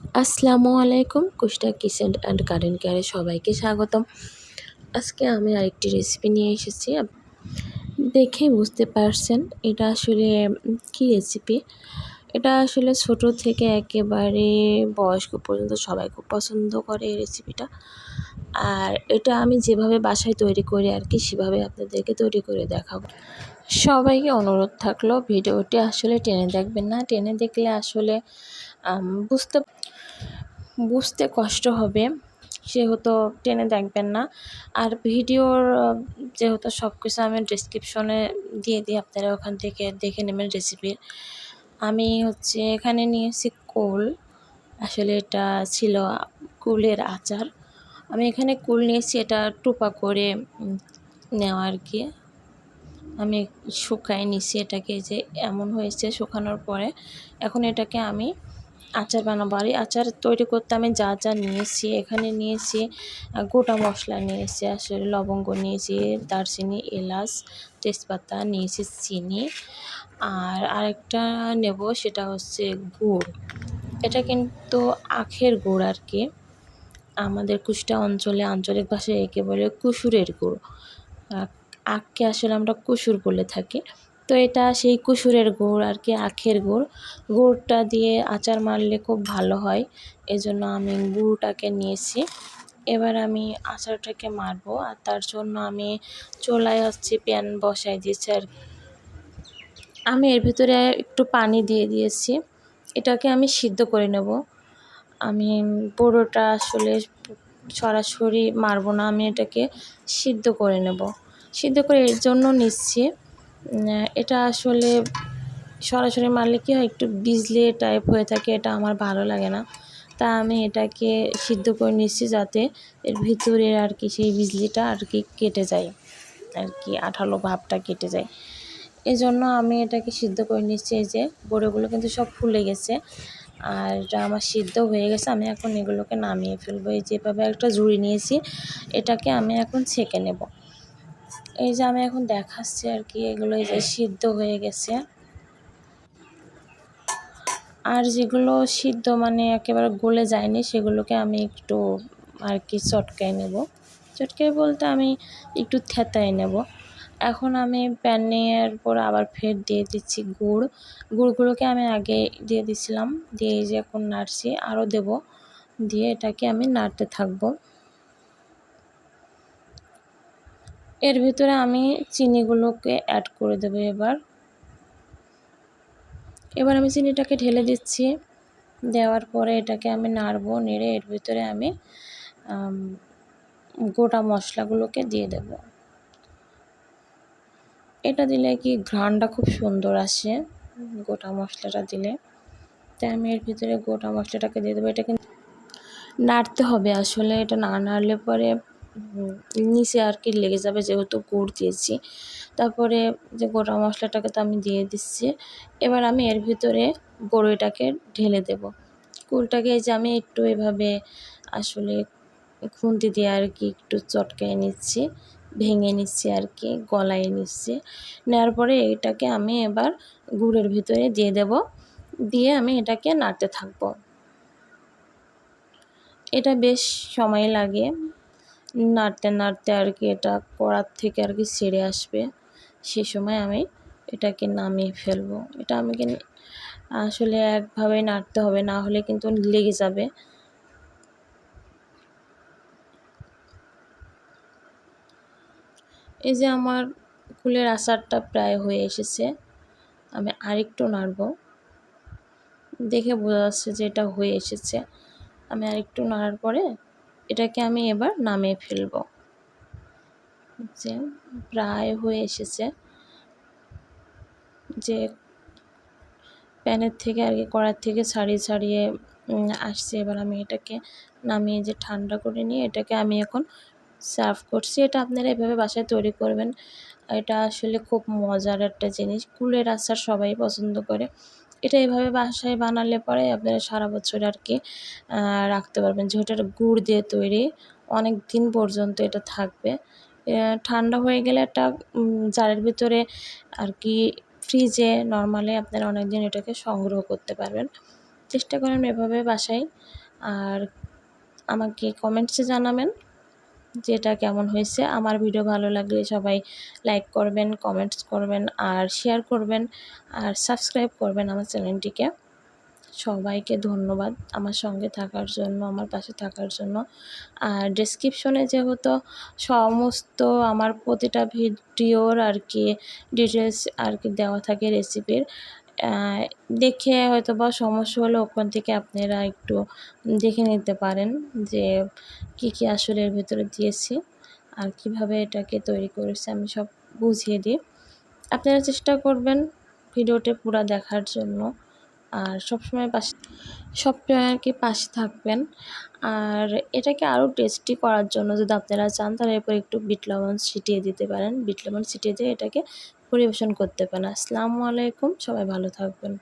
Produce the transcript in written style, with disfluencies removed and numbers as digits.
আসসালামু আলাইকুম। কুষ্টা kitchen and garden কেয়ারে সবাইকে স্বাগতম। আজকে আমি আরেকটি রেসিপি নিয়ে এসেছি। দেখেই বুঝতে পারছেন এটা আসলে কী রেসিপি। এটা আসলে ছোট থেকে একেবারে বয়স্ক পর্যন্ত সবাই খুব পছন্দ করে এই রেসিপিটা। আর এটা আমি যেভাবে বাসায় তৈরি করি আরকি সেভাবে আপনাদেরকে তৈরি করে দেখাবো। সবাইকে অনুরোধ থাকলো ভিডিওটি আসলে টেনে দেখবেন না। টেনে দেখলে আসলে বুঝতে বুঝতে কষ্ট হবে, সেহেতু টেনে দেখবেন না। আর ভিডিওর যেহেতু সব কিছু আমি ডেসক্রিপশনে দিয়ে দিই, আপনারা ওখান থেকে দেখে নেবেন রেসিপির। আমি এখানে নিয়েছি কুল। আসলে এটা ছিল কুলের আচার। আমি এখানে কুল নিয়েছি, এটা টোপা করে নেওয়া আর কি। আমি শুকায় নিছি এটাকে, যে এমন হয়েছে শুকানোর পরে এখন এটাকে আমি আচার বানাবো। আর এই আচার তৈরি করতে আমি যা যা নিয়েছি, এখানে নিয়েছি গোটা মশলা নিয়েছি, আসলে লবঙ্গ নিয়েছি, দারচিনি, এলাচ, তেজপাতা নিয়েছি, চিনি আর আরেকটা নেব, সেটা হচ্ছে গুড়। এটা কিন্তু আখের গুড় আর কি। আমাদের কুষ্টা অঞ্চলে আঞ্চলিক ভাষায় একে বলে কুসুরের গুড়। আখকে আসলে আমরা কুসুর বলে থাকি। তো এটা সেই কুসুরের গুড় আর কি, আখের গুড়। গুড়টা দিয়ে আচার মারলে খুব ভালো হয়, এজন্য আমি গুড়টাকে নিয়েছি। এবার আমি আচারটাকে মারবো, আর তার জন্য আমি চুলায় প্যান বসাই দিয়েছি। আর আমি এর ভিতরে একটু পানি দিয়ে দিয়েছি, এটাকে আমি সিদ্ধ করে নেব। আমি পুরোটা আসলে সরাসরি মারবো না, আমি এটাকে সিদ্ধ করে নেব। সিদ্ধ করে এর জন্য নিচ্ছি, এটা আসলে সরাসরি মারলে কী হয়, একটু বিজলে টাইপ হয়ে থাকে, এটা আমার ভালো লাগে না। তা আমি এটাকে সিদ্ধ করে নিচ্ছি, যাতে এর ভিতরের আর কি সেই বিজলিটা আর কি কেটে যায়, আর কি আঠালো ভাবটা কেটে যায়। এজন্য আমি এটাকে সিদ্ধ করে নিচ্ছি। এই যে বড়িগুলো কিন্তু সব ফুলে গেছে, আর এটা আমার সিদ্ধ হয়ে গেছে। আমি এখন এগুলোকে নামিয়ে ফেলবো। এই যেভাবে একটা ঝুড়ি নিয়েছি, এটাকে আমি এখন ছেঁকে নেব। এই যে আমি এখন দেখাচ্ছি আর কি, এগুলো এই যে সিদ্ধ হয়ে গেছে। আর যেগুলো সিদ্ধ মানে একেবারে গলে যায়নি, সেগুলোকে আমি একটু আর কি চটকায় নেব। চটকায় বলতে আমি একটু থেতায় নেব। এখন আমি প্যানের উপর আবার ফের দিয়ে দিচ্ছি গুড়। গুড়গুলোকে আমি আগে দিয়ে দিছিলাম, দিয়ে যে এখন নাড়ছি, আরও দেব, দিয়ে এটাকে আমি নাড়তে থাকবো। এর ভিতরে আমি চিনিগুলোকে অ্যাড করে দেবো। এবার আমি চিনিটাকে ঢেলে দিচ্ছি। দেওয়ার পরে এটাকে আমি নাড়বো, নেড়ে এর ভিতরে আমি গোটা মশলাগুলোকে দিয়ে দেব। এটা দিলে কি ঘ্রাণটা খুব সুন্দর আসে, গোটা মশলাটা দিলে। তাই আমি এর ভিতরে গোটা মশলাটাকে দিয়ে দেবো। এটা কিন্তু নাড়তে হবে, আসলে এটা না নাড়লে পরে নিচে আর কি লেগে যাবে, যেহেতু গুড় দিয়েছি। তারপরে যে গোটা মশলাটাকে তো আমি দিয়ে দিচ্ছি। এবার আমি এর ভিতরে বড়িটাকে ঢেলে দেব। কুলটাকে এই যে আমি একটু এভাবে আসলে খুন্তি দিয়ে আর কি একটু চটকায় নিচ্ছি, ভেঙে নিচ্ছি আর কি, গলায় নিচ্ছি। নেওয়ার পরে এটাকে আমি এবার গুড়ের ভিতরে দিয়ে দেব, দিয়ে আমি এটাকে নাড়তে থাকবো। এটা বেশ সময় লাগে নাড়তে নাড়তে আর কি, এটা কড়ার থেকে আর কি ছেড়ে আসবে। সে সময় আমি এটাকে নামিয়ে ফেলবো। এটা আমাকে আসলে একভাবে নাড়তে হবে, না হলে কিন্তু লেগে যাবে। এই যে আমার কুলের আচারটা প্রায় হয়ে এসেছে, আমি আরেকটু নাড়বো। দেখে বোঝা যাচ্ছে যে এটা হয়ে এসেছে। আমি আরেকটু নাড়ার পরে এটাকে আমি এবার নামিয়ে ফেলবো। যে প্রায় হয়ে এসেছে, যে প্যানের থেকে আর কি, কড়ার থেকে ছাড়িয়ে ছাড়িয়ে আসছে। এবার আমি এটাকে নামিয়ে যে ঠান্ডা করে নিয়ে এটাকে আমি এখন সার্ভ করছি। এটা আপনারা এভাবে বাসায় তৈরি করবেন। এটা আসলে খুব মজার একটা জিনিস। কুলের আচার সবাই পছন্দ করে। এটা এভাবে বাসায় বানালে পরে আপনারা সারা বছর আর কি রাখতে পারবেন, যেহেতু এটা গুড় দিয়ে তৈরি, অনেক দিন পর্যন্ত এটা থাকবে। ঠান্ডা হয়ে গেলে একটা জারের ভিতরে আর কি ফ্রিজে নরমালি আপনারা অনেক দিন এটাকে সংগ্রহ করতে পারবেন। চেষ্টা করেন এভাবে বাসায়। আর আমাকে কমেন্টসে জানাবেন যে এটা কেমন হয়েছে। আমার ভিডিও ভালো লাগলে সবাই লাইক করবেন, কমেন্টস করবেন আর শেয়ার করবেন আর সাবস্ক্রাইব করবেন আমার চ্যানেলটিকে। সবাইকে ধন্যবাদ আমার সঙ্গে থাকার জন্য, আমার পাশে থাকার জন্য। আর ডেসক্রিপশনে যেহেতু সমস্ত আমার প্রতিটা ভিডিওর আর কি ডিটেলস আর কি দেওয়া থাকে রেসিপির, দেখে হয়তোবা সমস্যা হলে ওখান থেকে আপনারা একটু দেখে নিতে পারেন যে কী কী আসলে এর ভেতরে দিয়েছি আর কিভাবে এটাকে তৈরি করেছি আমি সব বুঝিয়ে দিই। আপনারা চেষ্টা করবেন ভিডিওটা পুরা দেখার জন্য আর সবসময় আর কি পাশে থাকবেন। আর এটাকে আরও টেস্টি করার জন্য যদি আপনারা চান তাহলে এরপর একটু বিট লবণ ছিটিয়ে দিতে পারেন। বিট লবণ ছিটিয়ে দিয়ে এটাকে পরিবেশন করতে পারেন। আসসালামু আলাইকুম, সবাই ভালো থাকবেন।